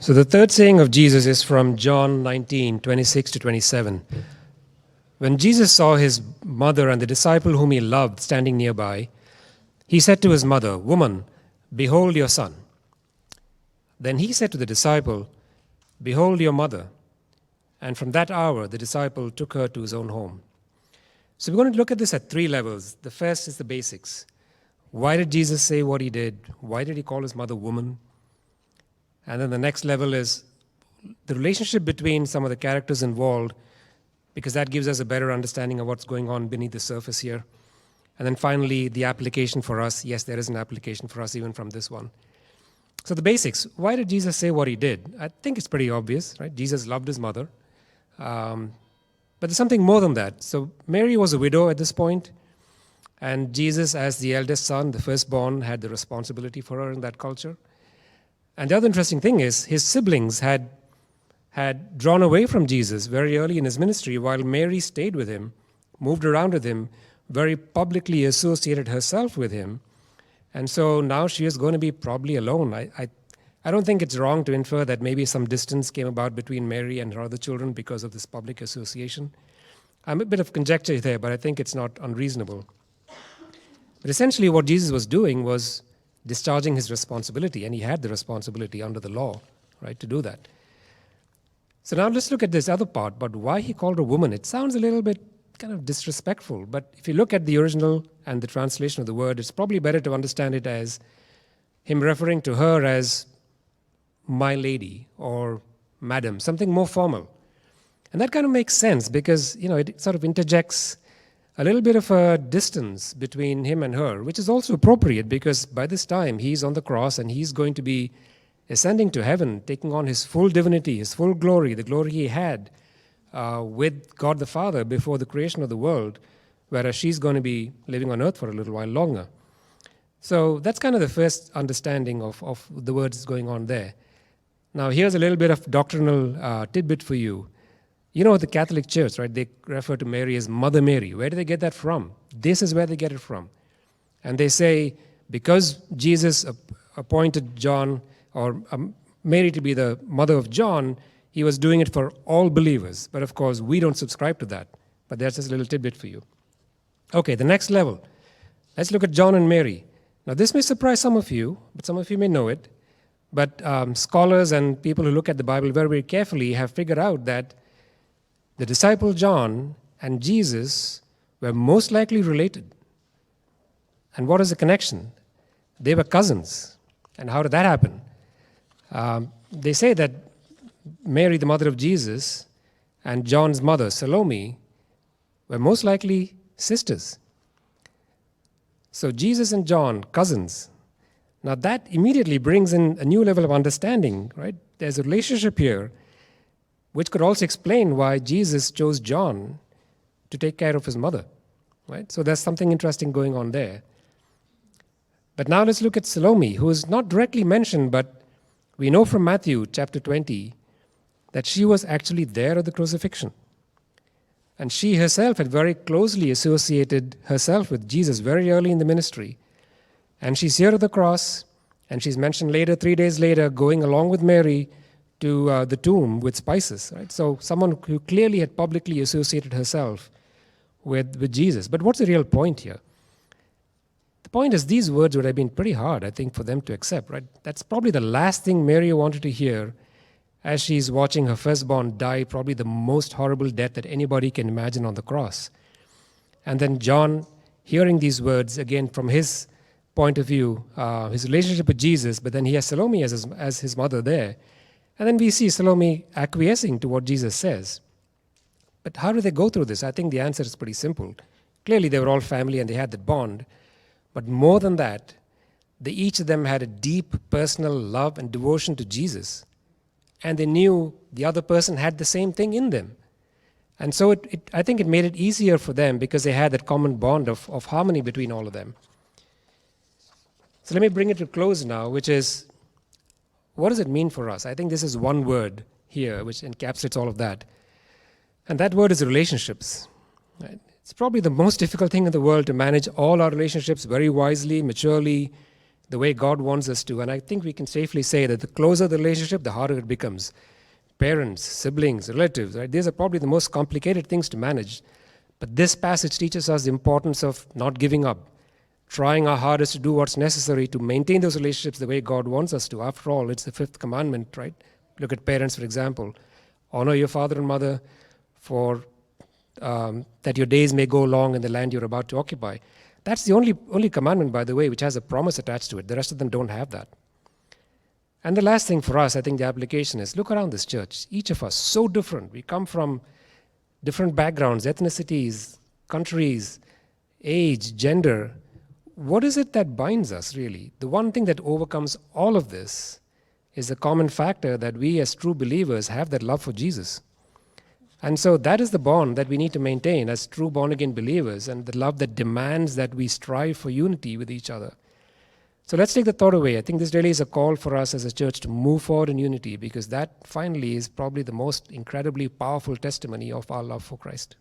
So the third saying of Jesus is from John 19:26 to 27. When Jesus saw his mother and the disciple whom he loved standing nearby, he said to his mother, "Woman, behold your son." Then he said to the disciple, "Behold your mother." And from that hour, the disciple took her to his own home. So we're going to look at this at three levels. The first is the basics. Why did Jesus say what he did? Why did he call his mother woman? And then the next level is the relationship between some of the characters involved, because that gives us a better understanding of what's going on beneath the surface here. And then finally, the application for us. Yes, there is an application for us even from this one. So the basics. Why did Jesus say what he did? I think it's pretty obvious, right? Jesus loved his mother. But there's something more than that. So Mary was a widow at this point, and Jesus, as the eldest son, the firstborn, had the responsibility for her in that culture. And the other interesting thing is his siblings had drawn away from Jesus very early in his ministry, while Mary stayed with him, moved around with him, very publicly associated herself with him. And so now she is going to be probably alone. I don't think it's wrong to infer that maybe some distance came about between Mary and her other children because of this public association. I'm a bit of conjecture there, but I think it's not unreasonable. But essentially what Jesus was doing was discharging his responsibility, and he had the responsibility under the law, right, to do that. So now let's look at this other part, but why he called her woman. It sounds a little bit kind of disrespectful, but if you look at the original and the translation of the word, it's probably better to understand it as him referring to her as my lady or madam, something more formal. And that kind of makes sense because, it sort of interjects a little bit of a distance between him and her, which is also appropriate because by this time he's on the cross and he's going to be ascending to heaven, taking on his full divinity, his full glory, the glory he had with God the Father before the creation of the world, whereas she's going to be living on earth for a little while longer. So that's kind of the first understanding of the words going on there. Now here's a little bit of doctrinal tidbit for you. The Catholic Church, right? They refer to Mary as Mother Mary. Where do they get that from? This is where they get it from. And they say because Jesus appointed John or Mary to be the mother of John, he was doing it for all believers. But of course, we don't subscribe to that. But that's just a little tidbit for you. Okay, the next level. Let's look at John and Mary. Now this may surprise some of you, but some of you may know it. But scholars and people who look at the Bible very, very carefully have figured out that the disciple John and Jesus were most likely related. And what is the connection? They were cousins. And how did that happen? They say that Mary, the mother of Jesus, and John's mother, Salome, were most likely sisters. So Jesus and John, cousins. Now that immediately brings in a new level of understanding, right? There's a relationship here which could also explain why Jesus chose John to take care of his mother, right? So there's something interesting going on there. But now let's look at Salome, who is not directly mentioned, but we know from Matthew chapter 20 that she was actually there at the crucifixion. And she herself had very closely associated herself with Jesus very early in the ministry. And she's here at the cross, and she's mentioned later, 3 days later, going along with Mary to the tomb with spices, right? So someone who clearly had publicly associated herself with Jesus. But what's the real point here? The point is these words would have been pretty hard, I think, for them to accept, right? That's probably the last thing Mary wanted to hear as she's watching her firstborn die, probably the most horrible death that anybody can imagine on the cross. And then John, hearing these words, again, from his point of view, his relationship with Jesus, but then he has Salome as his mother there. And then we see Salome acquiescing to what Jesus says. But how do they go through this? I think the answer is pretty simple. Clearly, they were all family and they had that bond. But more than that, each of them had a deep personal love and devotion to Jesus. And they knew the other person had the same thing in them. And so I think it made it easier for them because they had that common bond of harmony between all of them. So let me bring it to close now, which is, what does it mean for us? I think this is one word here which encapsulates all of that. And that word is relationships. Right? It's probably the most difficult thing in the world to manage all our relationships very wisely, maturely, the way God wants us to. And I think we can safely say that the closer the relationship, the harder it becomes. Parents, siblings, relatives, right? These are probably the most complicated things to manage. But this passage teaches us the importance of not giving up, trying our hardest to do what's necessary to maintain those relationships the way God wants us to. After all, it's the fifth commandment, right? Look at parents, for example. Honor your father and mother for that your days may go long in the land you're about to occupy. That's the only commandment, by the way, which has a promise attached to it. The rest of them don't have that. And the last thing for us, I think the application is, look around this church. Each of us, so different. We come from different backgrounds, ethnicities, countries, age, gender. What is it that binds us, really? The one thing that overcomes all of this is the common factor that we as true believers have that love for Jesus. And so that is the bond that we need to maintain as true born-again believers, and the love that demands that we strive for unity with each other. So let's take the thought away. I think this really is a call for us as a church to move forward in unity, because that finally is probably the most incredibly powerful testimony of our love for Christ.